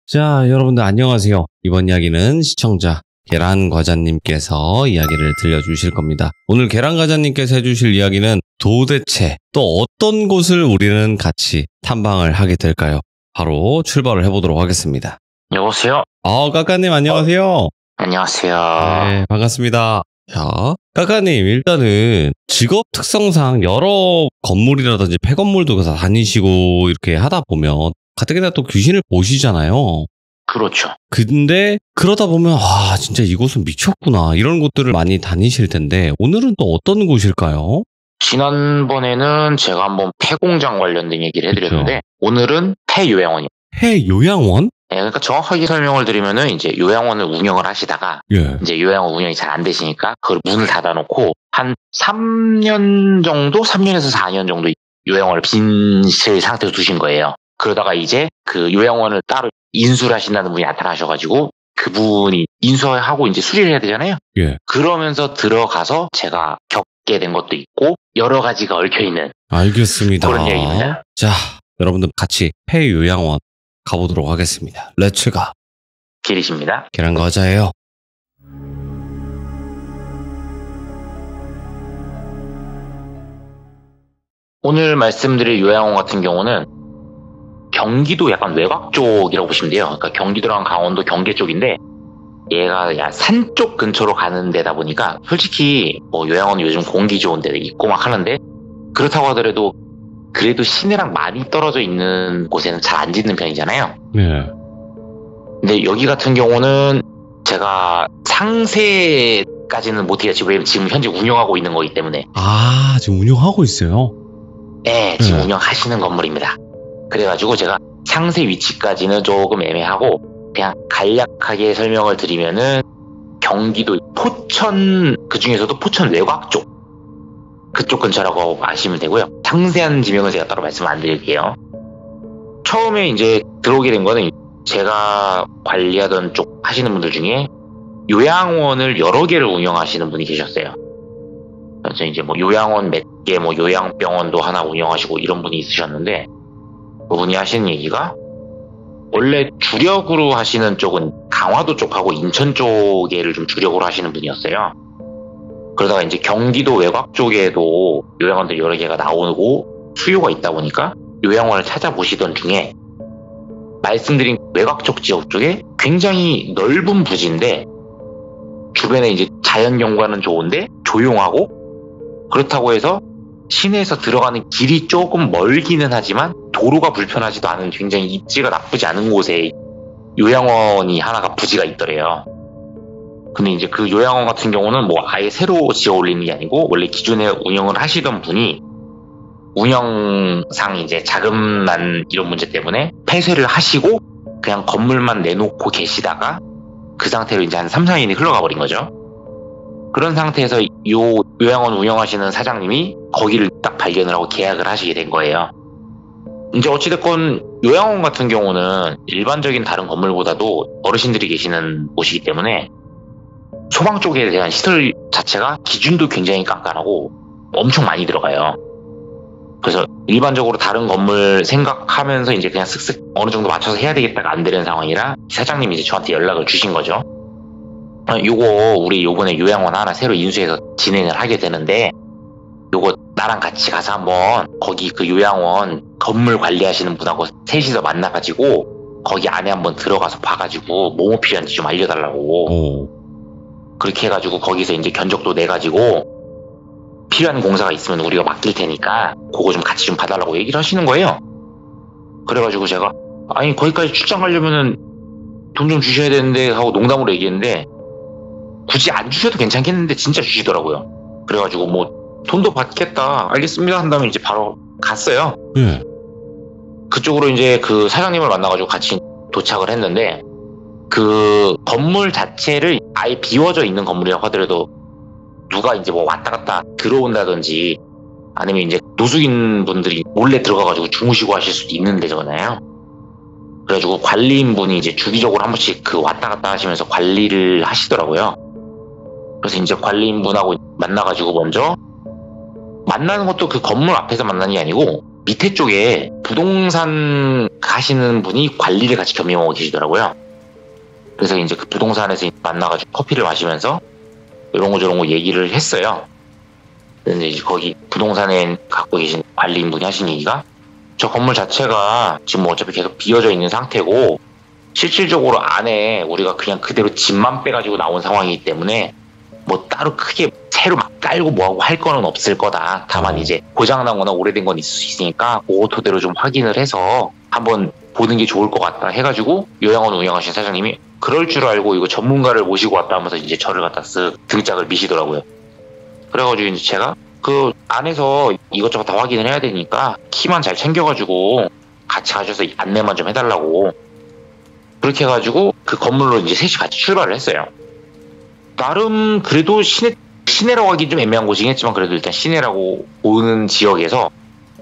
자, 여러분들 안녕하세요. 이번 이야기는 시청자 계란과자님께서 이야기를 들려주실 겁니다. 오늘 계란과자님께서 해주실 이야기는 도대체 또 어떤 곳을 우리는 같이 탐방을 하게 될까요? 바로 출발을 해보도록 하겠습니다. 여보세요? 까까님 안녕하세요. 안녕하세요. 네, 반갑습니다. 자, 까까님 일단은 직업 특성상 여러 건물이라든지 폐건물도 다 다니시고 이렇게 하다 보면 가뜩이나 또 귀신을 보시잖아요. 그렇죠. 근데 그러다 보면 진짜 이곳은 미쳤구나 이런 곳들을 많이 다니실 텐데 오늘은 또 어떤 곳일까요? 지난번에는 제가 한번 폐공장 관련된 얘기를 해드렸는데 오늘은 폐요양원이요. 폐요양원? 네, 그러니까 정확하게 설명을 드리면은 이제 요양원을 운영을 하시다가 이제 요양원 운영이 잘 안 되시니까 그걸 문을 닫아놓고 한 3년 정도, 3년에서 4년 정도 요양원을 빈실 상태로 두신 거예요. 그러다가 이제 그 요양원을 따로 인수를 하신다는 분이 나타나셔가지고 그분이 인수하고 이제 수리를 해야 되잖아요. 그러면서 들어가서 제가 겪게 된 것도 있고 여러 가지가 얽혀있는 알겠습니다. 그런 얘기입니다. 자, 여러분들 같이 폐요양원 가보도록 하겠습니다. 렛츠가 길이십니다. 계란과자예요. 오늘 말씀드릴 요양원 같은 경우는 경기도 약간 외곽 쪽이라고 보시면 돼요. 그러니까 경기도랑 강원도 경계 쪽인데 얘가 산 쪽 근처로 가는 데다 보니까 솔직히 뭐 요양원은 요즘 공기 좋은 데 있고 막 하는데 그렇다고 하더라도 그래도 시내랑 많이 떨어져 있는 곳에는 잘 안 짓는 편이잖아요. 네. 근데 여기 같은 경우는 제가 상세까지는 못해요. 왜냐면 지금 현재 운영하고 있는 거기 때문에. 지금 운영하고 있어요? 네, 지금 운영하시는 건물입니다. 그래가지고 제가 상세 위치까지는 조금 애매하고 그냥 간략하게 설명을 드리면은 경기도 포천, 그 중에서도 포천 외곽 쪽 그쪽 근처라고 아시면 되고요. 상세한 지명은 제가 따로 말씀 안 드릴게요. 처음에 이제 들어오게 된 거는 제가 관리하던 쪽 하시는 분들 중에 요양원을 여러 개를 운영하시는 분이 계셨어요. 그래서 이제 뭐 요양원 몇 개, 뭐 요양병원도 하나 운영하시고 이런 분이 있으셨는데 그분이 하시는 얘기가 원래 주력으로 하시는 쪽은 강화도 쪽하고 인천 쪽에를 좀 주력으로 하시는 분이었어요. 그러다가 이제 경기도 외곽 쪽에도 요양원들이 여러 개가 나오고 수요가 있다 보니까 요양원을 찾아보시던 중에 말씀드린 외곽 쪽 지역 쪽에 굉장히 넓은 부지인데 주변에 이제 자연 경관은 좋은데 조용하고 그렇다고 해서 시내에서 들어가는 길이 조금 멀기는 하지만 도로가 불편하지도 않은 굉장히 입지가 나쁘지 않은 곳에 요양원이 하나가 부지가 있더래요. 근데 이제 그 요양원 같은 경우는 뭐 아예 새로 지어 올리는 게 아니고 원래 기존에 운영을 하시던 분이 운영상 이제 자금난 이런 문제 때문에 폐쇄를 하시고 그냥 건물만 내놓고 계시다가 그 상태로 이제 한 3, 4년이 흘러가 버린 거죠. 그런 상태에서 요 요양원 운영하시는 사장님이 거기를 딱 발견을 하고 계약을 하시게 된 거예요. 이제 어찌됐건 요양원 같은 경우는 일반적인 다른 건물보다도 어르신들이 계시는 곳이기 때문에 소방 쪽에 대한 시설 자체가 기준도 굉장히 깐깐하고 엄청 많이 들어가요. 그래서 일반적으로 다른 건물 생각하면서 이제 그냥 슥슥 어느 정도 맞춰서 해야 되겠다가 안 되는 상황이라 사장님이 이제 저한테 연락을 주신 거죠. 요거 우리 요번에 요양원 하나 새로 인수해서 진행을 하게 되는데 요거 나랑 같이 가서 한번 거기 그 요양원 건물 관리하시는 분하고 셋이서 만나가지고 거기 안에 한번 들어가서 봐가지고 뭐뭐 필요한지 좀 알려달라고. 그렇게 해가지고 거기서 이제 견적도 내가지고 필요한 공사가 있으면 우리가 맡길 테니까 그거 좀 같이 좀 봐달라고 얘기를 하시는 거예요. 그래가지고 제가 아니 거기까지 출장 가려면은 돈 좀 주셔야 되는데 하고 농담으로 얘기했는데 굳이 안 주셔도 괜찮겠는데 진짜 주시더라고요. 그래가지고 뭐 돈도 받겠다 알겠습니다 한 다음에 이제 바로 갔어요. 그쪽으로 이제 그 사장님을 만나가지고 같이 도착을 했는데 그 건물 자체를 아예 비워져 있는 건물이라고 하더라도 누가 이제 뭐 왔다 갔다 들어온다든지 아니면 이제 노숙인 분들이 몰래 들어가가지고 주무시고 하실 수도 있는 데잖아요. 그래가지고 관리인분이 이제 주기적으로 한 번씩 그 왔다 갔다 하시면서 관리를 하시더라고요. 그래서 이제 관리인분하고 만나가지고 먼저 만나는 것도 그 건물 앞에서 만나는 게 아니고 밑에 쪽에 부동산 가시는 분이 관리를 같이 겸임하고 계시더라고요. 그래서 이제 그 부동산에서 만나가지고 커피를 마시면서 이런 거 저런 거 얘기를 했어요. 근데 이제 거기 부동산에 갖고 계신 관리인분이 하신 얘기가, 저 건물 자체가 지금 뭐 어차피 계속 비어져 있는 상태고 실질적으로 안에 우리가 그냥 그대로 집만 빼가지고 나온 상황이기 때문에 뭐 따로 크게 새로 막 깔고 뭐하고 할 거는 없을 거다. 다만 이제 고장나거나 오래된 건 있을 수 있으니까 그거 토대로 좀 확인을 해서 한번 보는 게 좋을 것 같다 해가지고 요양원 운영하신 사장님이 그럴 줄 알고 이거 전문가를 모시고 왔다 하면서 이제 저를 갖다 쓱 등짝을 미시더라고요. 그래가지고 이제 제가 그 안에서 이것저것 다 확인을 해야 되니까 키만 잘 챙겨가지고 같이 가셔서 안내만 좀 해달라고, 그렇게 해가지고 그 건물로 이제 셋이 같이 출발을 했어요. 나름 그래도 시내라고 하기 좀 애매한 곳이긴 했지만 그래도 일단 시내라고 보는 지역에서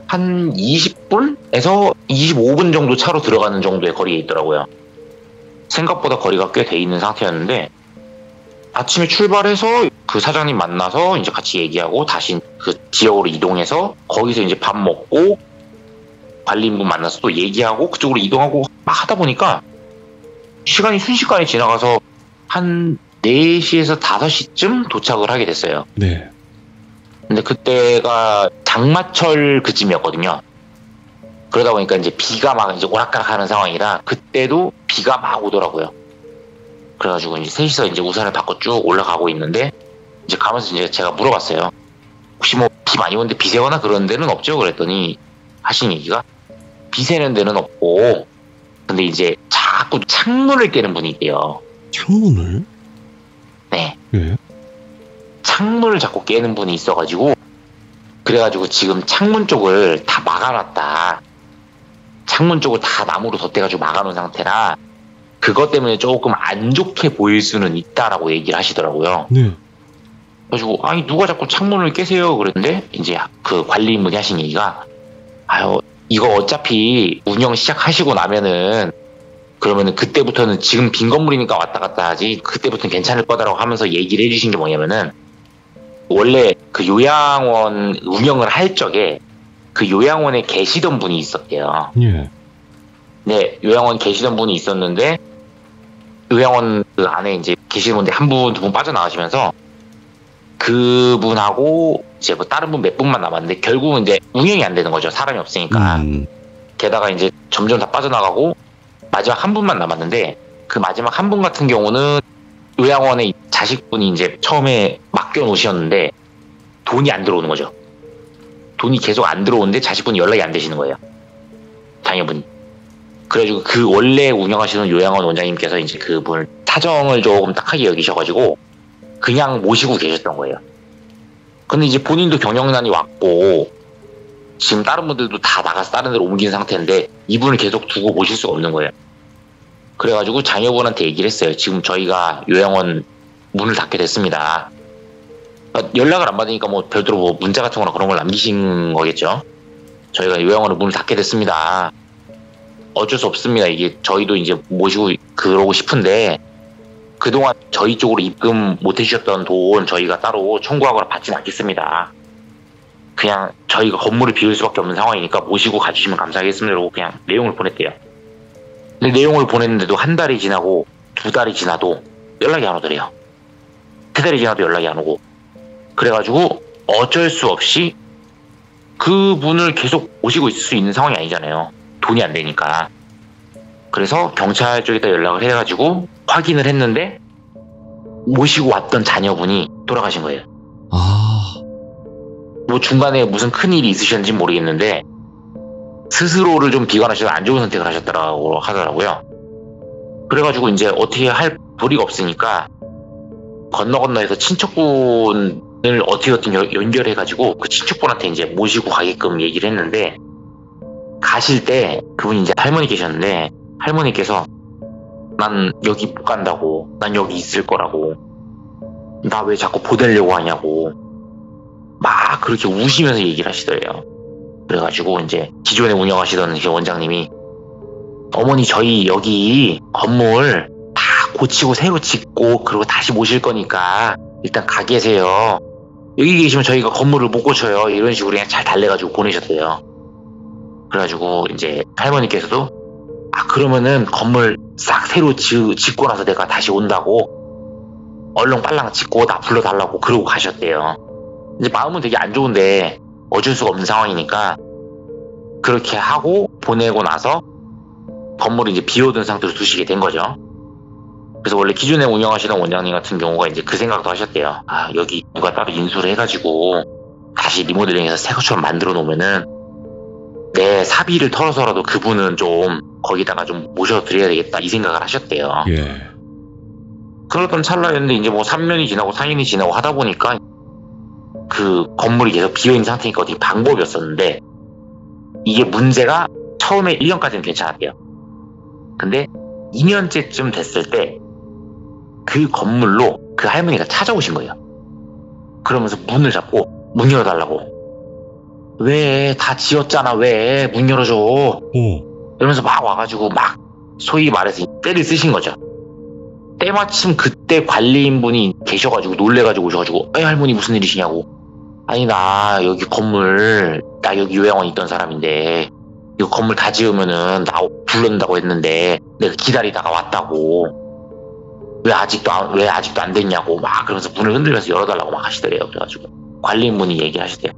한 20분에서 25분 정도 차로 들어가는 정도의 거리에 있더라고요. 생각보다 거리가 꽤 돼 있는 상태였는데 아침에 출발해서 그 사장님 만나서 이제 같이 얘기하고 다시 그 지역으로 이동해서 거기서 이제 밥 먹고 관리인분 만나서 또 얘기하고 그쪽으로 이동하고 막 하다 보니까 시간이 순식간에 지나가서 한 4시에서 5시쯤 도착을 하게 됐어요. 네. 근데 그때가 장마철 그쯤이었거든요. 그러다 보니까 이제 비가 막 이제 오락가락 하는 상황이라 그때도 비가 막 오더라고요. 그래가지고 이제 셋이서 이제 우산을 받고 쭉 올라가고 있는데 이제 가면서 이제 제가 물어봤어요. 혹시 뭐 비 많이 오는데 비 새거나 그런 데는 없죠? 그랬더니 하신 얘기가 비 새는 데는 없고 근데 이제 자꾸 창문을 깨는 분이 있대요. 창문을? 네. 예. 창문을 자꾸 깨는 분이 있어가지고 그래가지고 지금 창문 쪽을 다 막아놨다. 창문 쪽을 다 나무로 덧대가지고 막아놓은 상태라 그것 때문에 조금 안 좋게 보일 수는 있다라고 얘기를 하시더라고요. 네. 그래가지고 아니 누가 자꾸 창문을 깨세요 그랬는데 이제 그 관리인분이 하신 얘기가 아유 이거 어차피 운영 시작하시고 나면은 그러면은 그때부터는 지금 빈 건물이니까 왔다 갔다 하지 그때부터는 괜찮을 거다라고 하면서 얘기를 해주신 게 뭐냐면은 원래 그 요양원 운영을 할 적에 그 요양원에 계시던 분이 있었대요. 예. 네, 요양원 계시던 분이 있었는데 요양원 그 안에 이제 계시는 분데 한 분, 두 분 빠져나가시면서 그분하고 이제 뭐 다른 분 몇 분만 남았는데 결국은 이제 운영이 안 되는 거죠. 사람이 없으니까. 게다가 이제 점점 다 빠져나가고 마지막 한 분만 남았는데 그 마지막 한 분 같은 경우는 요양원에 자식분이 이제 처음에 맡겨놓으셨는데 돈이 안 들어오는 거죠. 돈이 계속 안 들어오는데 자식분이 연락이 안 되시는 거예요. 자녀분이. 그래가지고 그 원래 운영하시는 요양원 원장님께서 이제 그분을 사정을 조금 딱하게 여기셔가지고 그냥 모시고 계셨던 거예요. 근데 이제 본인도 경영난이 왔고 지금 다른 분들도 다 나가서 다른 데로 옮긴 상태인데 이분을 계속 두고 모실 수가 없는 거예요. 그래가지고 자녀분한테 얘기를 했어요. 지금 저희가 요양원 문을 닫게 됐습니다. 연락을 안 받으니까 뭐 별도로 뭐 문자 같은 거나 그런 걸 남기신 거겠죠. 저희가 요양원을 문을 닫게 됐습니다. 어쩔 수 없습니다. 이게 저희도 이제 모시고 그러고 싶은데 그동안 저희 쪽으로 입금 못 해주셨던 돈 저희가 따로 청구하거나 받지는 않겠습니다. 그냥 저희가 건물을 비울 수밖에 없는 상황이니까 모시고 가주시면 감사하겠습니다. 라고 그냥 내용을 보냈대요. 근데 내용을 보냈는데도 한 달이 지나고 2달이 지나도 연락이 안 오더래요. 3달이 지나도 연락이 안 오고 그래가지고 어쩔 수 없이 그분을 계속 모시고 있을 수 있는 상황이 아니잖아요. 돈이 안 되니까. 그래서 경찰 쪽에다 연락을 해가지고 확인을 했는데 모시고 왔던 자녀분이 돌아가신 거예요. 뭐 중간에 무슨 큰일이 있으셨는지 모르겠는데 스스로를 좀 비관하셔서 안 좋은 선택을 하셨다고 하더라고요. 그래가지고 이제 어떻게 할 도리가 없으니까 건너해서 친척분을 어떻게든 연결해가지고 그 친척분한테 이제 모시고 가게끔 얘기를 했는데 가실 때 그분이 이제 할머니 계셨는데 할머니께서 난 여기 못 간다고, 난 여기 있을 거라고, 나 왜 자꾸 보내려고 하냐고 막 그렇게 우시면서 얘기를 하시더래요. 그래가지고 이제 기존에 운영하시던 원장님이 어머니 저희 여기 건물 다 고치고 새로 짓고 그리고 다시 모실 거니까 일단 가 계세요. 여기 계시면 저희가 건물을 못 고쳐요. 이런 식으로 그냥 잘 달래가지고 보내셨대요. 그래가지고 이제 할머니께서도 그러면은 건물 싹 새로 짓고 나서 내가 다시 온다고 얼렁빨랑 짓고 나 불러달라고 그러고 가셨대요. 이제 마음은 되게 안 좋은데 어쩔 수가 없는 상황이니까 그렇게 하고 보내고 나서 건물을 이제 비워둔 상태로 두시게 된 거죠. 그래서 원래 기존에 운영하시던 원장님 같은 경우가 이제 그 생각도 하셨대요. 여기 누가 따로 인수를 해가지고 다시 리모델링해서 새 것처럼 만들어 놓으면은 내 사비를 털어서라도 그분은 좀 거기다가 좀 모셔드려야 되겠다 이 생각을 하셨대요. 예. 그러던 찰나였는데 이제 뭐 3년이 지나고 4년이 지나고 하다 보니까 그 건물이 계속 비어있는 상태니까 어떻게 방법이 없었는데 이게 문제가 처음에 1년까지는 괜찮았대요. 근데 2년째쯤 됐을 때 그 건물로 그 할머니가 찾아오신 거예요. 그러면서 문을 잡고 문 열어달라고. 왜 다 지었잖아 왜 문 열어줘. 이러면서 막 와가지고 막 소위 말해서 때를 쓰신 거죠. 때마침 그때 관리인분이 계셔가지고 놀래가지고 오셔가지고 할머니 무슨 일이시냐고. 아니 나 여기 건물 나 여기 요양원 있던 사람인데 이거 건물 다 지으면은 나 부른다고 했는데 내가 기다리다가 왔다고. 왜 아직도 안 됐냐고 막 그러면서 문을 흔들면서 열어달라고 막 하시더래요. 그래가지고 관리인분이 얘기를 하시대요.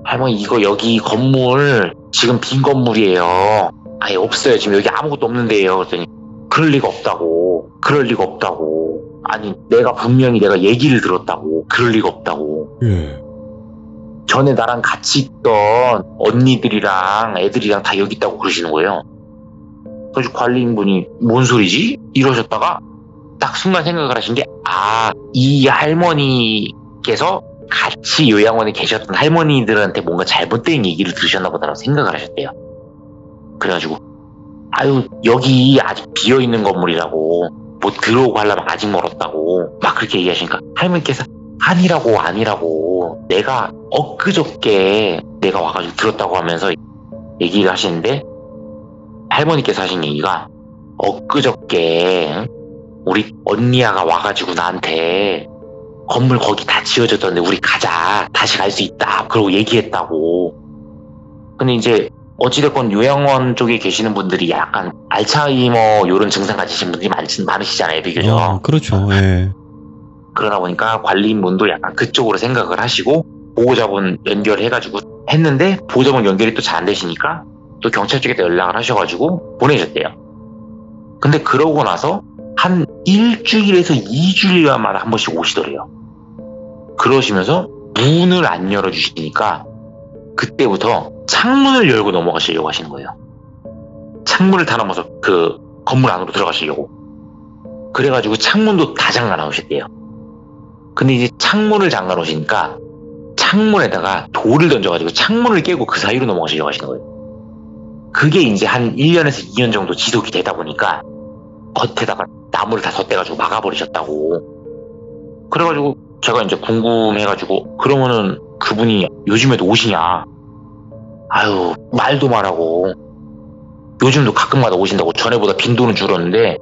할머니 이거 여기 건물 지금 빈 건물이에요. 아예 없어요. 지금 여기 아무것도 없는데요. 그랬더니 그럴 리가 없다고. 아니 분명히 내가 얘기를 들었다고. 그럴 리가 없다고. 전에 나랑 같이 있던 언니들이랑 애들이랑 다 여기 있다고 그러시는 거예요. 그래서 관리인분이 뭔 소리지? 이러셨다가 딱 순간 생각을 하신 게 이 할머니께서 같이 요양원에 계셨던 할머니들한테 뭔가 잘못된 얘기를 들으셨나 보다라고 생각을 하셨대요. 그래가지고 여기 아직 비어있는 건물이라고 뭐 들어오고 하려면 아직 멀었다고 막 그렇게 얘기하시니까 할머니께서 아니라고 내가 엊그저께 내가 와가지고 들었다고 하면서 얘기를 하시는데 할머니께서 하신 얘기가 엊그저께 우리 언니야가 와가지고 나한테 건물 거기 다 지어졌던데 우리 가자 다시 갈 수 있다 그러고 얘기했다고. 근데 이제 어찌됐건 요양원 쪽에 계시는 분들이 약간 알츠하이머 이런 증상 가지신 분들이 많으시잖아요 비교적. 그렇죠. 예. 그러다 보니까 관리인분도 약간 그쪽으로 생각을 하시고 보호자분 연결해가지고 했는데 보호자분 연결이 또 잘 안 되시니까 또 경찰 쪽에다 연락을 하셔가지고 보내셨대요. 근데 그러고 나서 한 일주일에서 2주일마다 한 번씩 오시더래요. 그러시면서 문을 안 열어주시니까 그때부터 창문을 열고 넘어가시려고 하시는 거예요. 창문을 다 넘어서 그 건물 안으로 들어가시려고. 그래가지고 창문도 다 잠가 놓으셨대요. 근데 이제 창문을 잠가 놓으시니까 창문에다가 돌을 던져가지고 창문을 깨고 그 사이로 넘어가시려고 하시는 거예요. 그게 이제 한 1년에서 2년 정도 지속이 되다 보니까 겉에다가 나무를 다 덧대가지고 막아버리셨다고. 그래가지고 제가 이제 궁금해가지고 그러면은 그분이 요즘에도 오시냐. 말도 말하고 요즘도 가끔가다 오신다고. 전에보다 빈도는 줄었는데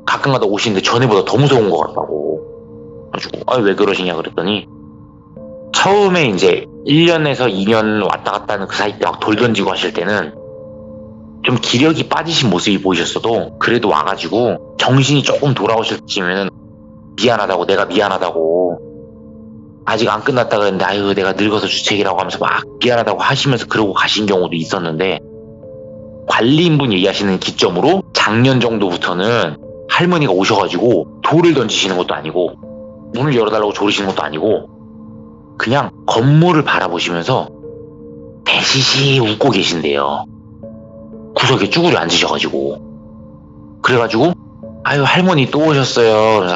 가끔가다 오시는데 전에보다 더 무서운 것 같다고. 그래가지고 왜 그러시냐 그랬더니 처음에 이제 1년에서 2년 왔다 갔다 하는 그 사이 때 막 돌 던지고 하실 때는 좀 기력이 빠지신 모습이 보이셨어도 그래도 와가지고 정신이 조금 돌아오실 때면은 내가 미안하다고 아직 안 끝났다 그랬는데 내가 늙어서 주책이라고 하면서 막 미안하다고 하시면서 그러고 가신 경우도 있었는데 관리인분 얘기하시는 기점으로 작년 정도부터는 할머니가 오셔가지고 돌을 던지시는 것도 아니고 문을 열어달라고 조르시는 것도 아니고 그냥 건물을 바라보시면서 대시시 웃고 계신대요. 구석에 쭈그려 앉으셔가지고. 그래가지고 할머니 또 오셨어요. 그래서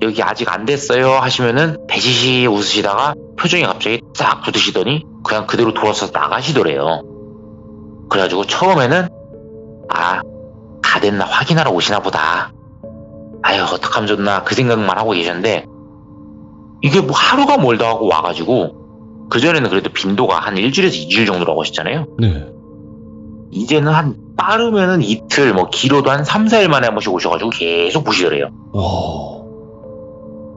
여기 아직 안 됐어요 하시면은 배시시 웃으시다가 표정이 갑자기 싹 굳으시더니 그냥 그대로 돌아서 나가시더래요. 그래가지고 처음에는 다 됐나 확인하러 오시나 보다. 어떡하면 좋나 그 생각만 하고 계셨는데 이게 뭐 하루가 멀다 하고 와가지고 그전에는 그래도 빈도가 한 일주일에서 2주일 정도라고 하셨잖아요. 네. 이제는 한 빠르면은 이틀 뭐 길어도 한 3, 4일 만에 한 번씩 오셔가지고 계속 보시더래요.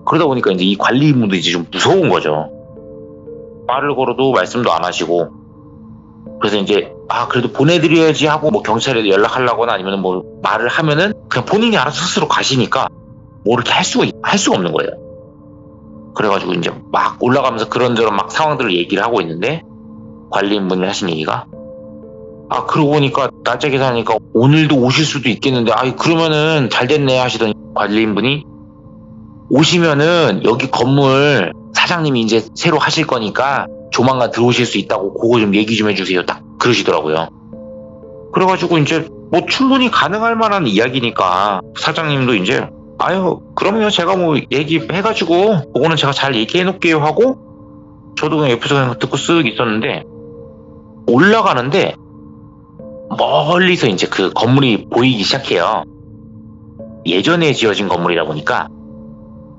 그러다 보니까 이제 이 관리인분도 이제 좀 무서운 거죠. 말을 걸어도 말씀도 안 하시고. 그래서 이제 그래도 보내드려야지 하고 뭐 경찰에 연락하려거나 아니면 뭐 말을 하면은 그냥 본인이 알아서 스스로 가시니까 뭐 이렇게 할 수가 없는 거예요. 그래가지고 이제 막 올라가면서 그런저런 막 상황들을 얘기를 하고 있는데 관리인분이 하신 얘기가 그러고 보니까 날짜 계산하니까 오늘도 오실 수도 있겠는데 그러면은 잘 됐네 하시더니 관리인분이 오시면은 여기 건물 사장님이 이제 새로 하실 거니까 조만간 들어오실 수 있다고 그거 좀 얘기 좀 해주세요. 딱 그러시더라고요. 그래가지고 이제 뭐 충분히 가능할 만한 이야기니까 사장님도 이제 그럼요 제가 뭐 얘기해가지고 그거는 제가 잘 얘기해 놓을게요 하고 저도 그냥 옆에서 그냥 듣고 쓱 있었는데 올라가는데 멀리서 이제 그 건물이 보이기 시작해요. 예전에 지어진 건물이다 보니까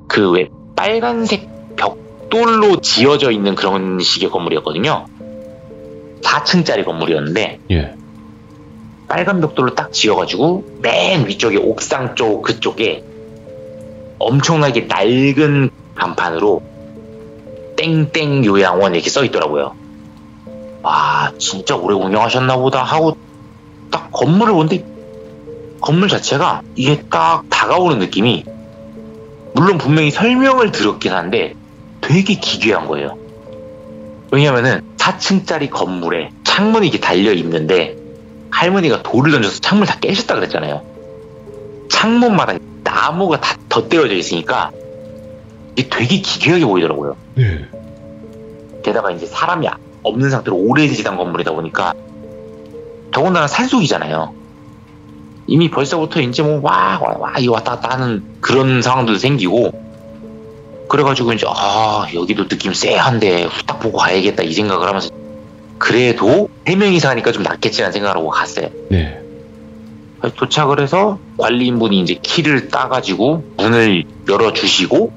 그 왜 빨간색 벽돌로 지어져 있는 그런 식의 건물이었거든요. 4층짜리 건물이었는데 빨간 벽돌로 딱 지어가지고 맨 위쪽에 옥상 쪽 그쪽에 엄청나게 낡은 간판으로 땡땡 요양원 이렇게 써있더라고요. 진짜 오래 운영하셨나 보다 하고 딱 건물을 보는데 건물 자체가 이게 딱 다가오는 느낌이 물론 분명히 설명을 들었긴 한데 되게 기괴한 거예요. 왜냐면은 4층짜리 건물에 창문이 이렇게 달려있는데 할머니가 돌을 던져서 창문을 다 깨셨다 그랬잖아요. 창문마다 나무가 다 덧대어져 있으니까 이게 되게 기괴하게 보이더라고요. 게다가 이제 사람이 없는 상태로 오래 지난 건물이다 보니까 더군다나 산속이잖아요. 이미 벌써부터 이제 뭐 이거 왔다 갔다 하는 그런 상황도 생기고 그래가지고 이제 여기도 느낌 쎄한데 후딱 보고 가야겠다 이 생각을 하면서 그래도 3명이서 하니까 좀 낫겠지라는 생각을 하고 갔어요. 도착을 해서 관리인분이 이제 키를 따가지고 문을 열어주시고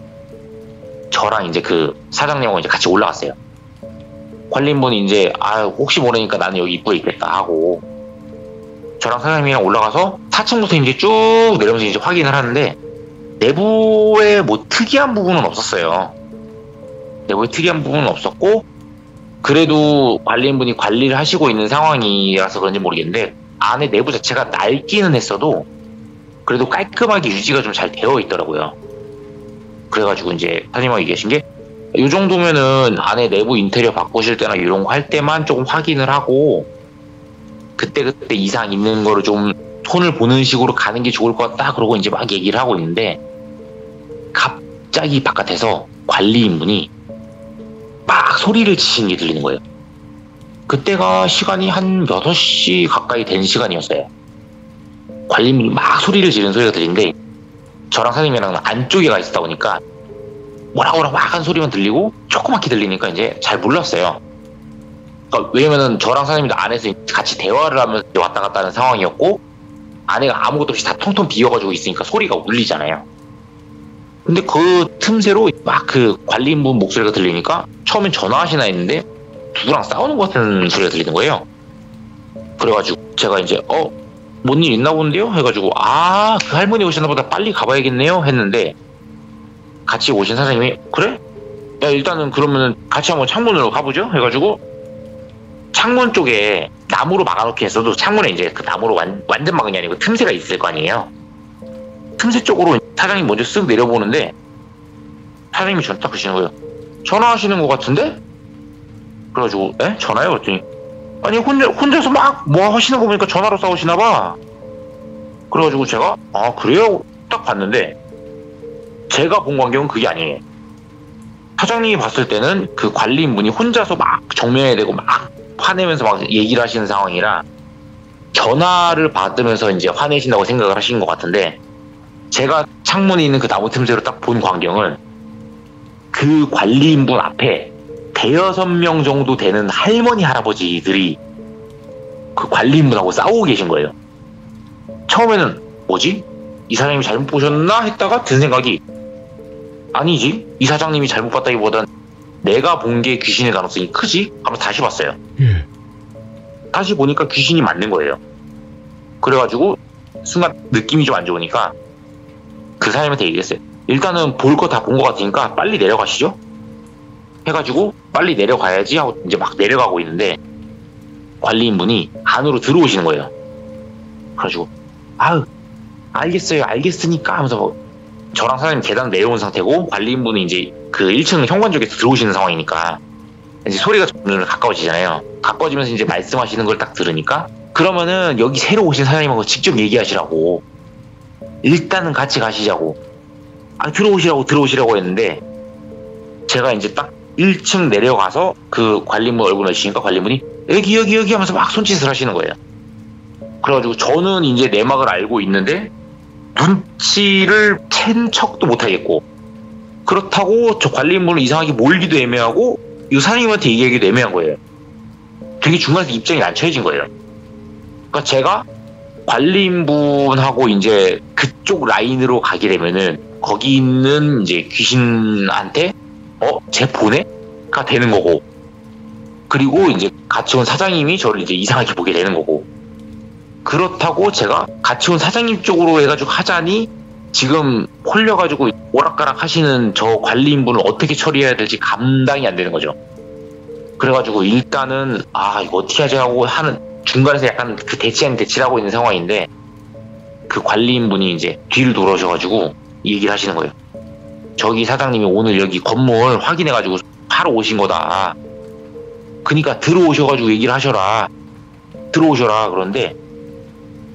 저랑 이제 그 사장님하고 이제 같이 올라갔어요. 관리인분이 이제 혹시 모르니까 나는 여기 입구에 있겠다 하고 저랑 사장님이랑 올라가서 4층부터 이제 쭉 내려오면서 이제 확인을 하는데 내부에 뭐 특이한 부분은 없었어요. 내부에 특이한 부분은 없었고 그래도 관리인분이 관리를 하시고 있는 상황이라서 그런지 모르겠는데 안에 내부 자체가 낡기는 했어도 그래도 깔끔하게 유지가 좀 잘 되어 있더라고요. 그래가지고 이제 사장님하고 얘기하신 게 이 정도면은 안에 내부 인테리어 바꾸실 때나 이런 거 할 때만 조금 확인을 하고 그때 이상 있는 거를 좀 손을 보는 식으로 가는 게 좋을 것 같다 그러고 이제 막 얘기를 하고 있는데 갑자기 바깥에서 관리인분이 막 소리를 치시는 게 들리는 거예요. 그때가 시간이 한 6시 가까이 된 시간이었어요. 관리인분이 막 소리를 지르는 소리가 들리는데 저랑 사장님이랑 안쪽에 가 있다 보니까 뭐라 막 한 소리만 들리고 조그맣게 들리니까 이제 잘 몰랐어요. 그러니까 왜냐면은 저랑 사장님도 안에서 같이 대화를 하면서 왔다 갔다 하는 상황이었고 안에가 아무것도 없이 다 텅텅 비어가지고 있으니까 소리가 울리잖아요. 근데 그 틈새로 막 그 관리인분 목소리가 들리니까 처음엔 전화하시나 했는데 누구랑 싸우는 것 같은 소리가 들리는 거예요. 그래가지고 제가 이제 뭔 일 있나 본데요? 해가지고 그 할머니 오셨나 보다 빨리 가봐야겠네요 했는데 같이 오신 사장님이 그래? 야 일단은 그러면은 같이 한번 창문으로 가보죠 해가지고 창문 쪽에 나무로 막아놓긴 했어도 창문에 이제 그 나무로 완전 막은 게 아니고 틈새가 있을 거 아니에요. 틈새 쪽으로 사장님 먼저 쓱 내려보는데 사장님이 전 딱 그러시는 거예요. 전화하시는 것 같은데? 그래가지고 전화요? 그랬더니 아니 혼자서 막 뭐 하시는 거 보니까 전화로 싸우시나 봐. 그래가지고 제가 그래요? 딱 봤는데 제가 본 광경은 그게 아니에요. 사장님이 봤을 때는 그 관리인분이 혼자서 막 정면에 대고 막 화내면서 막 얘기를 하시는 상황이라 전화를 받으면서 이제 화내신다고 생각을 하신 것 같은데 제가 창문에 있는 그 나무 틈새로 딱 본 광경은 그 관리인분 앞에 5-6명 정도 되는 할머니 할아버지들이 그 관리인분하고 싸우고 계신 거예요. 처음에는 뭐지? 이 사장님이 잘못 보셨나? 했다가 든 생각이 아니지 이 사장님이 잘못 봤다기보단 내가 본 게 귀신일 가능성이 크지? 하면서 다시 봤어요. 다시 보니까 귀신이 맞는 거예요. 그래가지고 순간 느낌이 좀 안 좋으니까 그 사장님한테 얘기했어요. 일단은 볼 거 다 본 거 같으니까 빨리 내려가시죠 해가지고 빨리 내려가야지 하고 이제 막 내려가고 있는데 관리인분이 안으로 들어오시는 거예요. 그래가지고 아유 알겠어요 알겠으니까 하면서 저랑 사장님 계단 내려온 상태고 관리인분은 이제 그 1층 현관 쪽에서 들어오시는 상황이니까 이제 소리가 점점 가까워지잖아요. 가까워지면서 이제 말씀하시는 걸 딱 들으니까 그러면은 여기 새로 오신 사장님하고 직접 얘기하시라고 일단은 같이 가시자고 들어오시라고 했는데 제가 이제 딱 1층 내려가서 그 관리인분 얼굴을 주시니까 관리인분이 여기 하면서 막 손짓을 하시는 거예요. 그래가지고 저는 이제 내막을 알고 있는데 눈치를 챈 척도 못하겠고 그렇다고 저 관리인분을 이상하게 몰기도 애매하고 이 사장님한테 얘기하기도 애매한 거예요. 되게 중간에서 입장이 난처해진 거예요. 그러니까 제가 관리인분하고 이제 그쪽 라인으로 가게 되면은 거기 있는 이제 귀신한테 쟤 보내?가 되는 거고 그리고 이제 같이 온 사장님이 저를 이제 이상하게 보게 되는 거고 그렇다고 제가 같이 온 사장님 쪽으로 해가지고 하자니 지금 홀려가지고 오락가락 하시는 저 관리인분을 어떻게 처리해야 될지 감당이 안 되는 거죠. 그래가지고 일단은 이거 어떻게 하지 하고 하는 중간에서 약간 그 대치 아닌 대치를 하고 있는 상황인데 그 관리인분이 이제 뒤를 돌아오셔가지고 얘기를 하시는 거예요. 저기 사장님이 오늘 여기 건물 확인해가지고 하러 오신 거다. 그러니까 들어오셔가지고 얘기를 하셔라. 들어오셔라. 그런데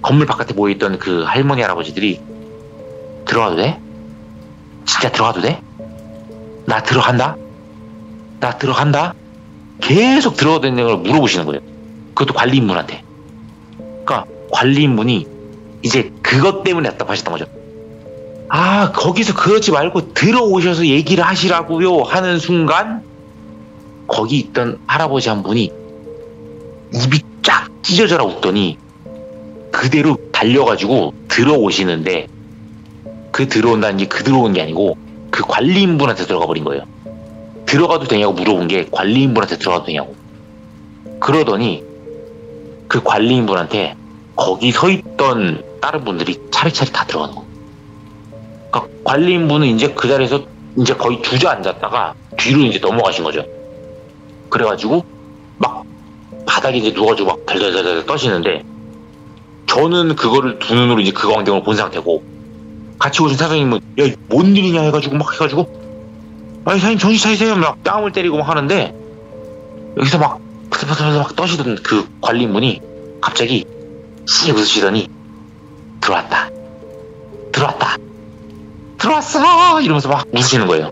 건물 바깥에 모여있던 그 할머니 할아버지들이 들어가도 돼? 진짜 들어가도 돼? 나 들어간다? 계속 들어가도 되는 걸 물어보시는 거예요. 그것도 관리인분한테. 그러니까 관리인분이 이제 그것 때문에 답답하셨던 거죠. 거기서 그러지 말고 들어오셔서 얘기를 하시라고요 하는 순간 거기 있던 할아버지 한 분이 입이 쫙 찢어져라 웃더니 그대로 달려가지고 들어오시는데 그 들어온다는 게 그 들어온 게 아니고 그 관리인분한테 들어가 버린 거예요. 들어가도 되냐고 물어본 게 관리인분한테 들어가도 되냐고. 그러더니 그 관리인분한테 거기 서 있던 다른 분들이 차례차례 다 들어가는 거예요. 그러니까 관리인분은 이제 그 자리에서 이제 거의 주저앉았다가 뒤로 이제 넘어가신 거죠. 그래가지고 막 바닥에 이제 누워가지고 막 덜덜덜 떠시는데 저는 그거를 두 눈으로 이제 그 광경을 본 상태고 같이 오신 사장님은 야 뭔 일이냐 해가지고 아니 사장님 정신 차리세요 막 뺨을 때리고 막 하는데 여기서 막 떠시던 그 관리인분이 갑자기 씩 웃으시더니 들어왔어 이러면서 막 웃으시는 거예요.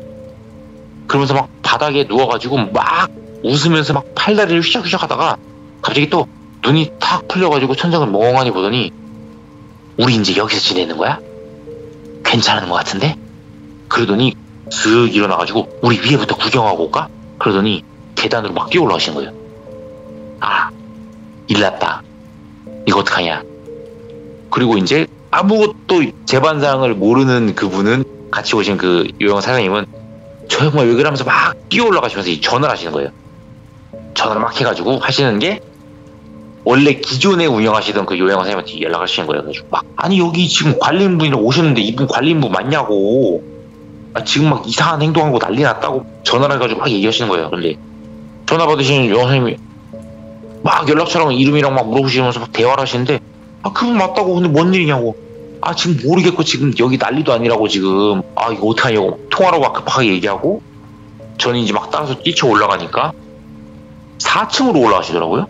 그러면서 막 바닥에 누워가지고 막 웃으면서 막 팔다리를 휘적휘적 하다가 갑자기 또 눈이 탁 풀려가지고 천장을 멍하니 보더니 우리 이제 여기서 지내는 거야? 괜찮은 것 같은데? 그러더니 슥 일어나가지고 우리 위에부터 구경하고 올까? 그러더니 계단으로 막 뛰어 올라가신 거예요. 일났다. 이거 어떡하냐. 그리고 이제 아무것도 재반상을 모르는 그분은 같이 오신 그 요양 사장님은 저 형아 왜 그러면서 막 뛰어 올라가시면서 전화를 하시는 거예요. 전화를 막 해가지고 하시는 게 원래 기존에 운영하시던 그 요양원 사장님한테 연락을 하시는 거예요. 그래서 막 아니 여기 지금 관리인분이랑 오셨는데 이분 관리인분 맞냐고 지금 막 이상한 행동하고 난리 났다고 전화를 해가지고 막 얘기하시는 거예요. 근데 전화 받으시는 요양 사장님이 막 연락처랑 이름이랑 막 물어보시면서 막 대화를 하시는데 그분 맞다고 근데 뭔 일이냐고 지금 모르겠고 지금 여기 난리도 아니라고 지금 이거 어떡하냐고 통화라고 막 급하게 얘기하고 저는 이제 막 따라서 뛰쳐 올라가니까 4층으로 올라가시더라고요.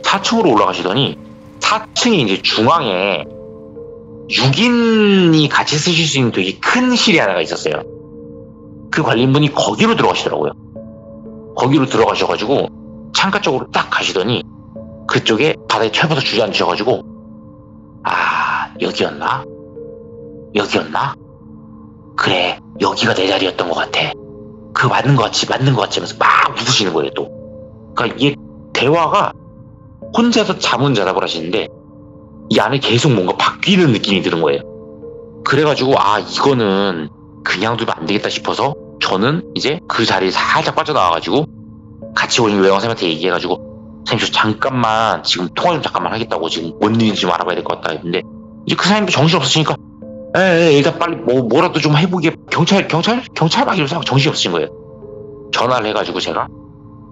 4층으로 올라가시더니 4층에 이제 중앙에 6인이 같이 쓰실 수 있는 되게 큰 실이 하나가 있었어요. 그 관리인분이 거기로 들어가시더라고요. 거기로 들어가셔가지고 창가 쪽으로 딱 가시더니 그쪽에 바닥에 철버서 주저앉으셔가지고 여기였나? 그래 여기가 내 자리였던 것 같아. 그거 맞는 것 같지 하면서 막 웃으시는 거예요 또. 그러니까 이게 대화가 혼자서 자문자답을 하시는데 이 안에 계속 뭔가 바뀌는 느낌이 드는 거예요. 그래가지고 이거는 그냥 두면 안 되겠다 싶어서 저는 이제 그 자리에 살짝 빠져나와가지고 같이 오신 요양 선생님한테 얘기해가지고 선생님 저 잠깐만 지금 통화 좀 잠깐만 하겠다고 지금 뭔 일인지 좀 알아봐야 될 것 같다 했는데 이제 그 사장님도 정신없으시니까 일단 빨리 뭐라도 좀 해보게 경찰 막 이러면서 정신이 없으신 거예요. 전화를 해가지고 제가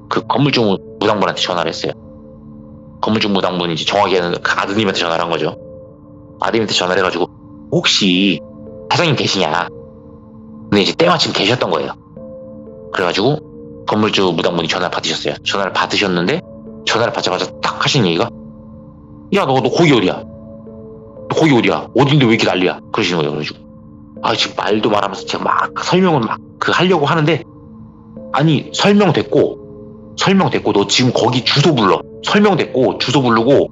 그 건물주 무당분한테 전화를 했어요. 건물주 무당분이 이제 정확히는 그 아드님한테 전화를 한 거죠. 아드님한테 전화를 해가지고 혹시 사장님 계시냐? 근데 이제 때마침 계셨던 거예요. 그래가지고 건물주 무당분이 전화를 받으셨어요. 전화를 받으셨는데 전화를 받자마자 딱 하신 얘기가 야 너 거기 어디야? 너 거기 어디야? 어딘데 왜 이렇게 난리야? 그러시는 거예요. 그래가지고 지금 말도 말하면서 제가 막 설명을 막 하려고 하는데 아니 설명됐고 너 지금 거기 주소 불러. 설명됐고 주소 부르고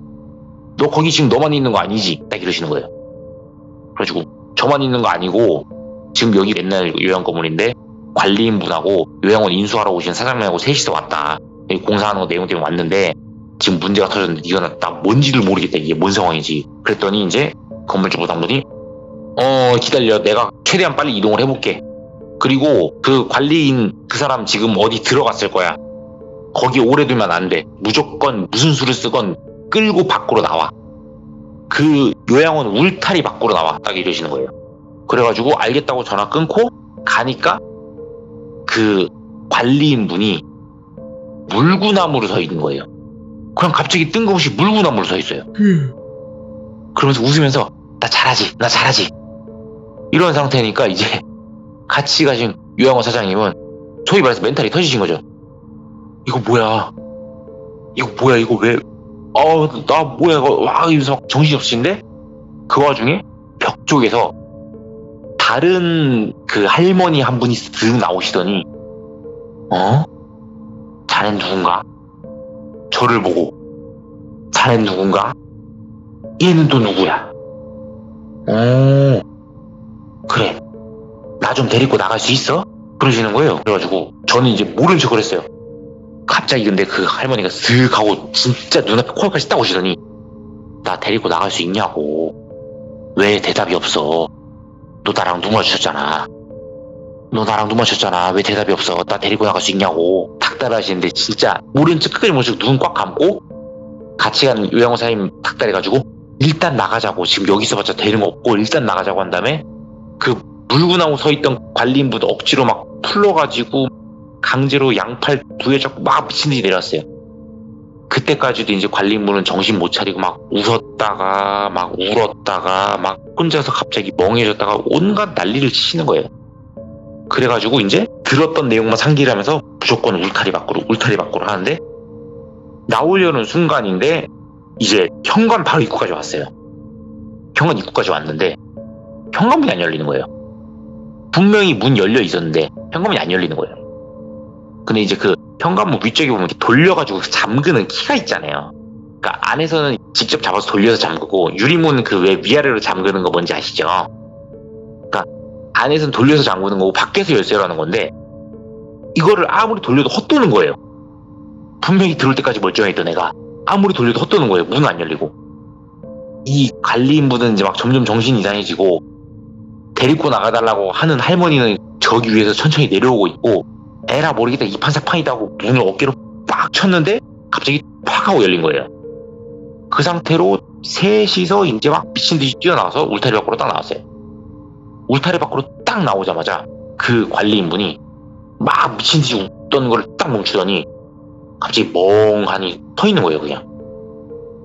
너 거기 지금 너만 있는 거 아니지? 딱 이러시는 거예요. 그래가지고 저만 있는 거 아니고 지금 여기 옛날 요양 건물인데 관리인분하고 요양원 인수하러 오신 사장님하고 셋이서 왔다. 여기 공사하는 거 내용 때문에 왔는데 지금 문제가 터졌는데 이거는 나 뭔지를 모르겠다. 이게 뭔 상황이지? 그랬더니 이제 건물주 부당분이 기다려. 내가 최대한 빨리 이동을 해볼게. 그리고 그 관리인 그 사람 지금 어디 들어갔을 거야. 거기 오래 두면 안 돼. 무조건 무슨 수를 쓰건 끌고 밖으로 나와. 그 요양원 울타리 밖으로 나와. 딱 이러시는 거예요. 그래가지고 알겠다고 전화 끊고 가니까 그 관리인분이 물구나무로 서 있는 거예요. 그냥 갑자기 뜬금없이 물구나무로 서 있어요. 그러면서 웃으면서 나 잘하지 이런 상태니까 이제 같이 가신 요양원 사장님은 소위 말해서 멘탈이 터지신 거죠. 이거 뭐야 이거 왜 나 뭐야 이거 와 이러면서 막 정신이 없으신데 그 와중에 벽 쪽에서 다른 그 할머니 한 분이 쓱 나오시더니 자넨 누군가? 저를 보고 자넨 누군가? 얘는 또 누구야? 그래 나 좀 데리고 나갈 수 있어? 그러시는 거예요. 그래가지고 저는 이제 모른 척을 했어요. 갑자기 근데 그 할머니가 쓱 하고 진짜 눈앞에 코앞까지 딱 오시더니 나 데리고 나갈 수 있냐고. 왜 대답이 없어? 너 나랑 눈 마주쳤잖아. 왜 대답이 없어? 나 데리고 나갈 수 있냐고. 탁 따라하시는데 진짜 모른 척 끝까지 모르고 눈 꽉 감고 같이 간 요양원 사장님 탁 따라해가지고 일단 나가자고. 지금 여기서 봤자 되는 거 없고 일단 나가자고 한 다음에 그 물구나무 서 있던 관리인분 억지로 막 풀러가지고 강제로 양팔 두에 잡고 막 미친듯이 내려왔어요. 그때까지도 이제 관리인분은 정신 못 차리고 막 웃었다가 막 울었다가 막 혼자서 갑자기 멍해졌다가 온갖 난리를 치시는 거예요. 그래가지고 이제 들었던 내용만 상기를 하면서 무조건 울타리 밖으로 하는데 나오려는 순간인데 이제 현관 바로 입구까지 왔어요. 현관 입구까지 왔는데 현관문이 안 열리는 거예요. 분명히 문 열려 있었는데 현관문이 안 열리는 거예요. 근데 이제 그 현관문 위쪽에 보면 이렇게 돌려가지고 잠그는 키가 있잖아요. 그러니까 안에서는 직접 잡아서 돌려서 잠그고 유리문 그 왜 위아래로 잠그는 거 뭔지 아시죠? 그러니까 안에서는 돌려서 잠그는 거고 밖에서 열쇠로 하는 건데 이거를 아무리 돌려도 헛도는 거예요. 분명히 들어올 때까지 멀쩡했던 애가 아무리 돌려도 헛도는 거예요. 문은 안 열리고. 이 관리인분은 이제 막 점점 정신이 이상해지고 데리고 나가달라고 하는 할머니는 저기 위에서 천천히 내려오고 있고 에라 모르겠다 이판사판이다 하고 문을 어깨로 빡 쳤는데 갑자기 팍 하고 열린 거예요. 그 상태로 셋이서 이제 막 미친듯이 뛰어나와서 울타리 밖으로 딱 나왔어요. 울타리 밖으로 딱 나오자마자 그 관리인분이 막 미친듯이 웃던 걸 딱 멈추더니 갑자기 멍하니 서 있는 거예요 그냥.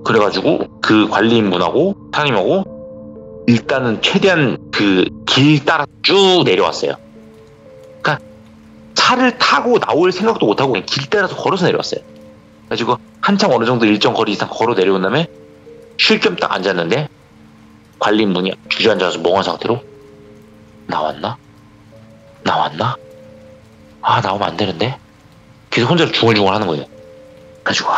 그래가지고 그 관리인분하고 사장님하고 일단은 최대한 그 길 따라 쭉 내려왔어요. 그러니까 차를 타고 나올 생각도 못하고 그냥 길 따라서 걸어서 내려왔어요. 그래가지고 한참 어느 정도 일정 거리 이상 걸어 내려온 다음에 쉴 겸 딱 앉았는데 관리인분이 주저앉아서 멍한 상태로 나왔나? 나오면 안 되는데? 계속 혼자서 중얼중얼 하는 거예요. 그래가지고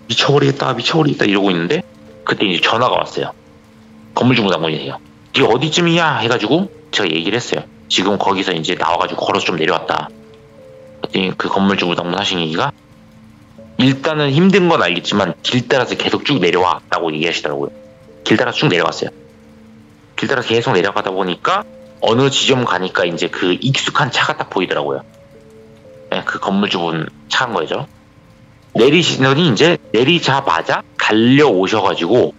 미쳐버리겠다 이러고 있는데 그때 이제 전화가 왔어요. 건물주 무당분이세요. 네 어디쯤이야? 해가지고 제가 얘기를 했어요. 지금 거기서 이제 나와가지고 걸어서 좀 내려왔다. 그랬더니 그 건물주 무당분 하신 얘기가 일단은 힘든 건 알겠지만 길 따라서 계속 쭉 내려와 라고 얘기하시더라고요. 길 따라서 쭉 내려갔어요. 길 따라서 계속 내려가다 보니까 어느 지점 가니까 이제 그 익숙한 차가 딱 보이더라고요. 네, 그 건물주분 차인 거죠. 내리시더니 이제 내리자마자 달려오셔가지고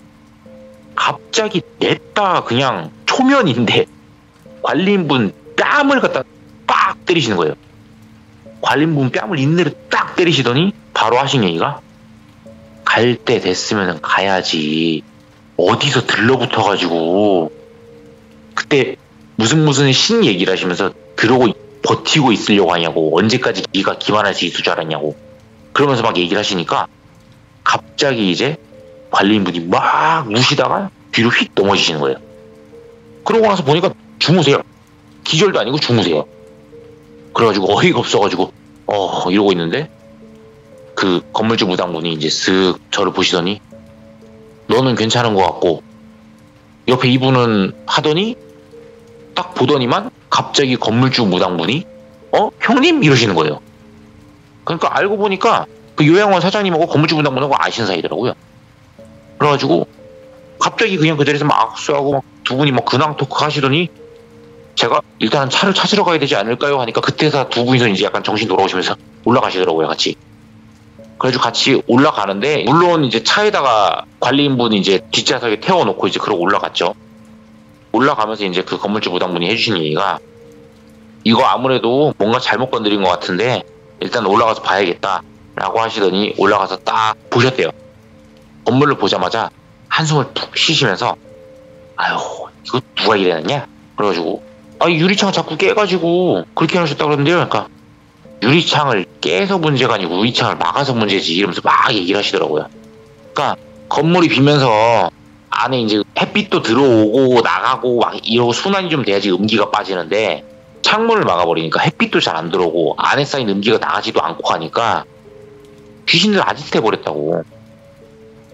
갑자기 냈다 그냥 초면인데 관리인분 뺨을 갖다 빡 때리시는 거예요. 관리인분 뺨을 있는 대로 딱 때리시더니 바로 하신 얘기가 갈 때 됐으면 가야지. 어디서 들러붙어가지고 그때 무슨 신 얘기를 하시면서 그러고 버티고 있으려고 하냐고. 언제까지 네가 기만할 수 있을 줄 알았냐고. 그러면서 막 얘기를 하시니까 갑자기 이제 관리인분이 막 우시다가 뒤로 휙 넘어지시는 거예요. 그러고 나서 보니까 주무세요. 기절도 아니고 주무세요. 그래가지고 어이가 없어가지고 이러고 있는데 그 건물주 무당분이 이제 쓱 저를 보시더니 너는 괜찮은 것 같고 옆에 이분은 하더니 딱 보더니만 갑자기 건물주 무당분이 형님? 이러시는 거예요. 그러니까 알고 보니까 그 요양원 사장님하고 건물주 무당분하고 아시는 사이더라고요. 그래가지고 갑자기 그냥 그 자리에서 막 악수하고 막 두 분이 막 근황 토크 하시더니 제가 일단 차를 찾으러 가야 되지 않을까요? 하니까 그때서 두 분이서 이제 약간 정신 돌아오시면서 올라가시더라고요, 같이. 그래가지고 같이 올라가는데, 물론 이제 차에다가 관리인분이 이제 뒷좌석에 태워놓고 이제 그러고 올라갔죠. 올라가면서 이제 그 건물주 무당분이 해주신 얘기가 이거 아무래도 뭔가 잘못 건드린 것 같은데 일단 올라가서 봐야겠다 라고 하시더니 올라가서 딱 보셨대요. 건물을 보자마자 한숨을 푹 쉬시면서 아유 이거 누가 이래놨냐? 그래가지고 유리창 자꾸 깨가지고 그렇게 하셨다고 그러는데요. 그러니까 유리창을 깨서 문제가 아니고 유리창을 막아서 문제지 이러면서 막 얘기를 하시더라고요. 그러니까 건물이 비면서 안에 이제 햇빛도 들어오고 나가고 막 이러고 순환이 좀 돼야지 음기가 빠지는데 창문을 막아버리니까 햇빛도 잘 안 들어오고 안에 쌓인 음기가 나가지도 않고 하니까 귀신들 아짓해 버렸다고.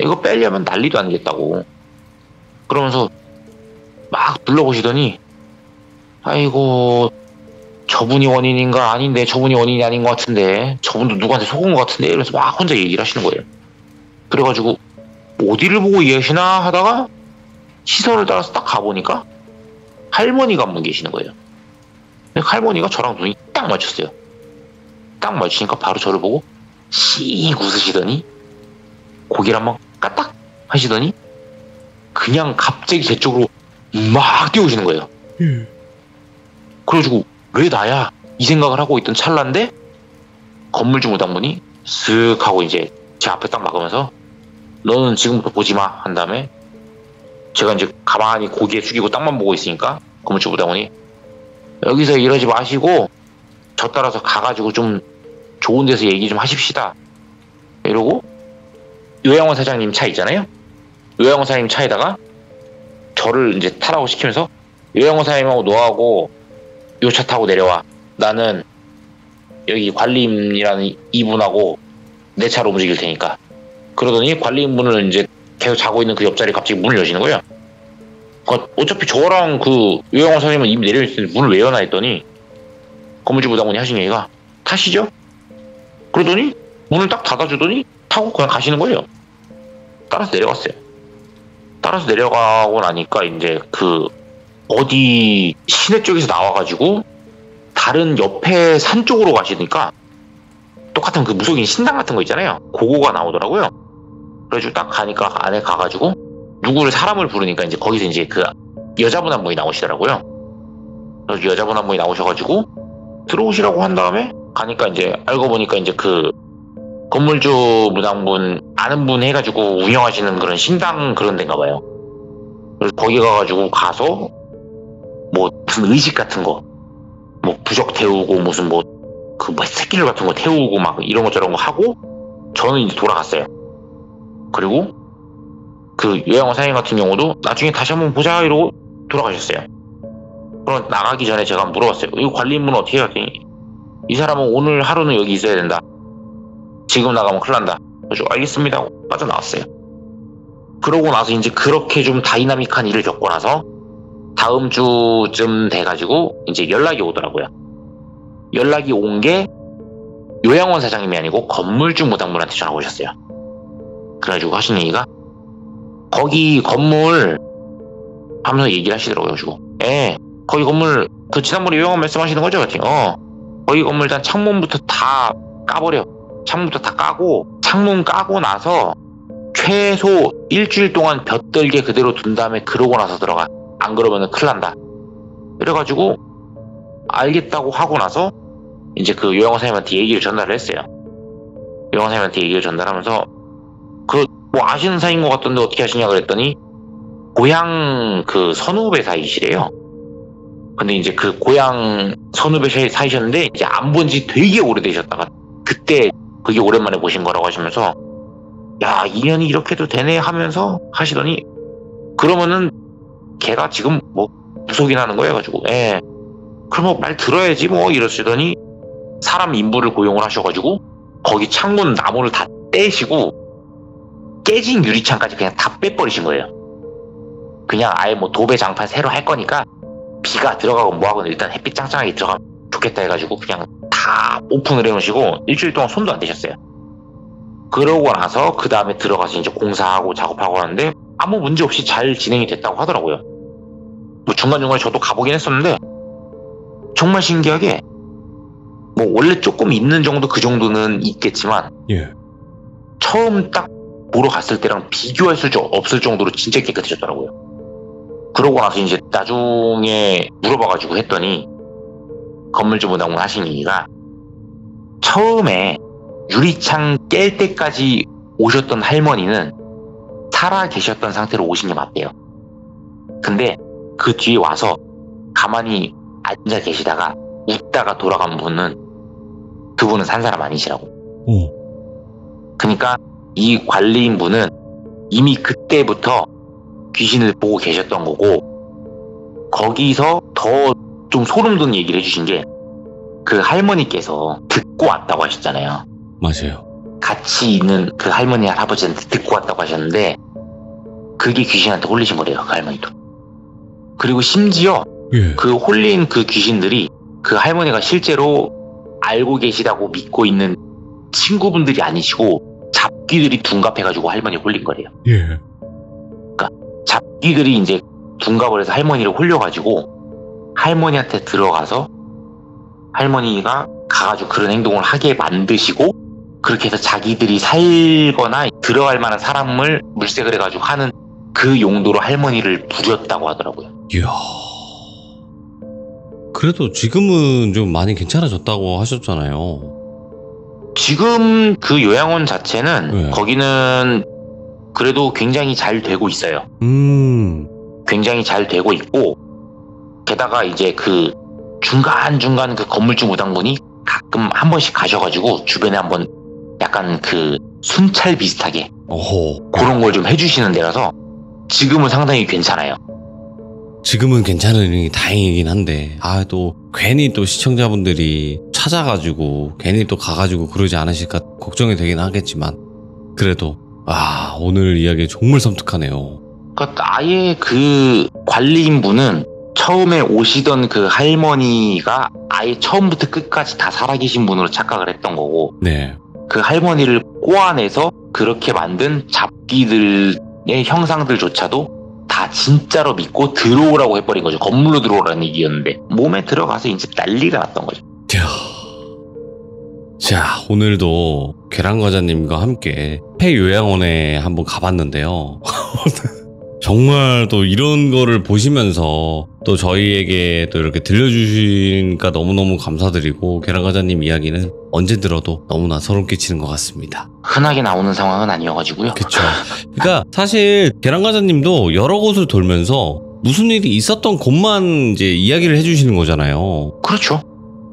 이거 빼려면 난리도 아니겠다고. 그러면서 막 둘러보시더니 아이고 저분이 원인인가 아닌데 저분이 원인이 아닌 것 같은데 저분도 누구한테 속은 것 같은데 이러면서 막 혼자 얘기를 하시는 거예요. 그래가지고 어디를 보고 얘기하시나 하다가 시선을 따라서 딱 가보니까 할머니가 한 분 계시는 거예요. 할머니가 저랑 눈이 딱 맞췄어요. 딱 맞추니까 바로 저를 보고 씩 웃으시더니 고개를 한번 까딱 하시더니 그냥 갑자기 제 쪽으로 막 뛰어오시는 거예요. 그래가지고 왜 나야? 이 생각을 하고 있던 찰나인데 건물주 무당분이 쓱 하고 이제 제 앞에 딱 막으면서 너는 지금부터 보지 마 한 다음에 제가 이제 가만히 고개 숙이고 땅만 보고 있으니까 건물주 무당분이 여기서 이러지 마시고 저 따라서 가가지고 좀 좋은 데서 얘기 좀 하십시다 이러고 요양원 사장님 차 있잖아요. 요양원 사장님 차에다가 저를 이제 타라고 시키면서 요양원 사장님하고 너하고 요 차 타고 내려와. 나는 여기 관리인이라는 이분하고 내 차로 움직일 테니까. 그러더니 관리인분은 이제 계속 자고 있는 그 옆자리에 갑자기 문을 여시는 거예요. 어차피 저랑 그 요양원 사장님은 이미 내려있으니 문을 왜 여나 했더니 건물주 무당분이 하신 얘기가 타시죠? 그러더니 문을 딱 닫아주더니 타고 그냥 가시는 거예요. 따라서 내려갔어요. 따라서 내려가고 나니까 이제 그 어디 시내 쪽에서 나와가지고 다른 옆에 산 쪽으로 가시니까 똑같은 그 무속인 신당 같은 거 있잖아요. 그거가 나오더라고요. 그래가지고 딱 가니까 안에 가가지고 누구를 사람을 부르니까 이제 거기서 이제 그 여자분 한 분이 나오시더라고요. 그래서 여자분 한 분이 나오셔가지고 들어오시라고 한 다음에 가니까 이제 알고 보니까 이제 그 건물주 무당분 아는 분 해가지고 운영하시는 그런 신당 그런 데인가 봐요. 그래서 거기 가가지고 가서 뭐 무슨 의식 같은 거 뭐 부적 태우고 무슨 뭐 그 새끼들 같은 거 태우고 막 이런 거 저런 거 하고 저는 이제 돌아갔어요. 그리고 그 요양원 사장님 같은 경우도 나중에 다시 한번 보자 이러고 돌아가셨어요. 그럼 나가기 전에 제가 물어봤어요. 이 관리인분은 어떻게 해요? 이 사람은 오늘 하루는 여기 있어야 된다. 지금 나가면 큰일 난다. 그래서 알겠습니다 하고 빠져나왔어요. 그러고 나서 이제 그렇게 좀 다이나믹한 일을 겪고 나서 다음 주쯤 돼가지고 이제 연락이 오더라고요. 연락이 온 게 요양원 사장님이 아니고 건물주 무당분한테 전화가 오셨어요. 그래가지고 하신 얘기가 거기 건물 하면서 얘기를 하시더라고요. 그래가지고 거기 건물 그 지난번에 요양원 말씀하시는 거죠? 거기 건물 일단 창문부터 다 까버려. 창문부터 다 까고 창문 까고 나서 최소 일주일 동안 볕들게 그대로 둔 다음에 그러고 나서 들어가. 안 그러면 큰일 난다. 그래가지고 알겠다고 하고 나서 이제 그 요양원 사장님한테 얘기를 전달을 했어요. 요양원 사장님한테 얘기를 전달하면서 뭐 아시는 사이인 것 같던데 어떻게 하시냐 그랬더니 고향 그 선후배 사이시래요. 근데 이제 그 고향 선후배 사이셨는데 이제 안 본 지 되게 오래되셨다가 그때 그게 오랜만에 보신 거라고 하시면서 야, 인연이 이렇게도 되네 하면서 하시더니 그러면은 걔가 지금 뭐 무속인 하는 거예요 가지고 그럼 뭐 말 들어야지 뭐 이러시더니 사람 인부를 고용을 하셔가지고 거기 창문 나무를 다 떼시고 깨진 유리창까지 그냥 다 빼버리신 거예요. 그냥 아예 뭐 도배 장판 새로 할 거니까 비가 들어가고 뭐하고 일단 햇빛 짱짱하게 들어가면 좋겠다 해가지고 그냥 다 오픈을 해놓으시고 일주일 동안 손도 안 대셨어요. 그러고 나서 그 다음에 들어가서 이제 공사하고 작업하고 하는데 아무 문제 없이 잘 진행이 됐다고 하더라고요. 뭐 중간중간에 저도 가보긴 했었는데 정말 신기하게 뭐 원래 조금 있는 정도 그 정도는 있겠지만 처음 딱 보러 갔을 때랑 비교할 수 없을 정도로 진짜 깨끗해졌더라고요. 그러고 나서 이제 나중에 물어봐가지고 했더니 건물주무당을 하신 얘기가 처음에 유리창 깰 때까지 오셨던 할머니는 살아 계셨던 상태로 오신 게 맞대요. 근데 그 뒤에 와서 가만히 앉아 계시다가 웃다가 돌아간 분은 그분은 산 사람 아니시라고. 그러니까 이 관리인분은 이미 그때부터 귀신을 보고 계셨던 거고 거기서 더 좀 소름 돋는 얘기를 해주신 게 그 할머니께서 듣고 왔다고 하셨잖아요. 맞아요. 같이 있는 그 할머니 할아버지한테 듣고 왔다고 하셨는데 그게 귀신한테 홀리신 거래요. 그 할머니도. 그리고 심지어 그 홀린 그 귀신들이 그 할머니가 실제로 알고 계시다고 믿고 있는 친구분들이 아니시고 잡귀들이 둔갑해가지고 할머니 홀린 거래요. 그러니까 잡귀들이 이제 둔갑을 해서 할머니를 홀려가지고 할머니한테 들어가서 할머니가 가가지고 그런 행동을 하게 만드시고 그렇게 해서 자기들이 살거나 들어갈 만한 사람을 물색을 해가지고 하는 그 용도로 할머니를 부렸다고 하더라고요. 이야. 그래도 지금은 좀 많이 괜찮아졌다고 하셨잖아요. 지금 그 요양원 자체는 거기는 그래도 굉장히 잘 되고 있어요. 굉장히 잘 되고 있고 게다가 이제 그 중간중간 그 건물주 무당분이 가끔 한 번씩 가셔가지고 주변에 한번 약간 그 순찰 비슷하게 그런 걸 좀 해주시는 데라서 지금은 상당히 괜찮아요. 지금은 괜찮으니 다행이긴 한데 또 괜히 또 시청자분들이 찾아가지고 괜히 또 가가지고 그러지 않으실까 걱정이 되긴 하겠지만 그래도 오늘 이야기 정말 섬뜩하네요. 그러니까 아예 그 관리인분은 처음에 오시던 그 할머니가 아예 처음부터 끝까지 다 살아계신 분으로 착각을 했던 거고 그 할머니를 꼬아내서 그렇게 만든 잡귀들의 형상들조차도 다 진짜로 믿고 들어오라고 해버린 거죠. 건물로 들어오라는 얘기였는데 몸에 들어가서 이제 난리가 났던 거죠. 자, 오늘도 계란과자님과 함께 폐요양원에 한번 가봤는데요. 정말 또 이런 거를 보시면서 또 저희에게 또 이렇게 들려주시니까 너무너무 감사드리고 계란과자님 이야기는 언제 들어도 너무나 소름 끼치는 것 같습니다. 흔하게 나오는 상황은 아니어가지고요. 그쵸. 그러니까 사실 계란과자님도 여러 곳을 돌면서 무슨 일이 있었던 곳만 이제 이야기를 해주시는 거잖아요. 그렇죠.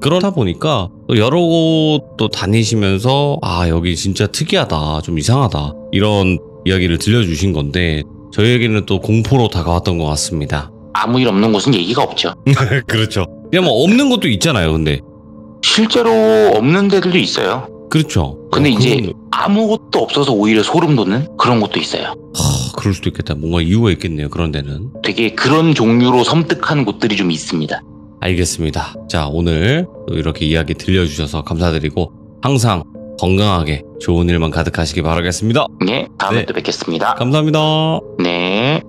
그러다 보니까 또 여러 곳 또 다니시면서 여기 진짜 특이하다, 좀 이상하다 이런 이야기를 들려주신 건데 저희에게는 또 공포로 다가왔던 것 같습니다. 아무 일 없는 곳은 얘기가 없죠. 그렇죠. 그냥 뭐 없는 것도 있잖아요. 근데 실제로 없는 데들도 있어요. 그렇죠. 근데 이제 아무것도 없어서 오히려 소름 돋는 그런 것도 있어요. 그럴 수도 있겠다. 뭔가 이유가 있겠네요. 그런 데는. 되게 그런 종류로 섬뜩한 곳들이 좀 있습니다. 알겠습니다. 자, 오늘 이렇게 이야기 들려주셔서 감사드리고 항상 건강하게 좋은 일만 가득하시기 바라겠습니다. 네, 다음에 또 뵙겠습니다. 감사합니다. 네.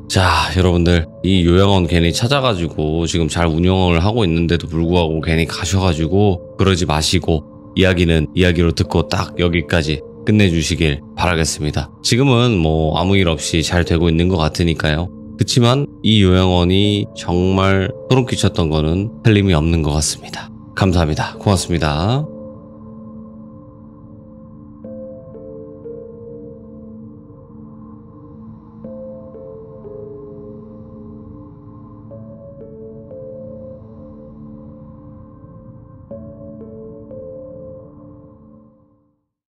자, 여러분들 이 요양원 괜히 찾아가지고 지금 잘 운영을 하고 있는데도 불구하고 괜히 가셔가지고 그러지 마시고 이야기는 이야기로 듣고 딱 여기까지 끝내주시길 바라겠습니다. 지금은 뭐 아무 일 없이 잘 되고 있는 것 같으니까요. 그치만 이 요양원이 정말 소름 끼쳤던 거는 틀림이 없는 것 같습니다. 감사합니다. 고맙습니다.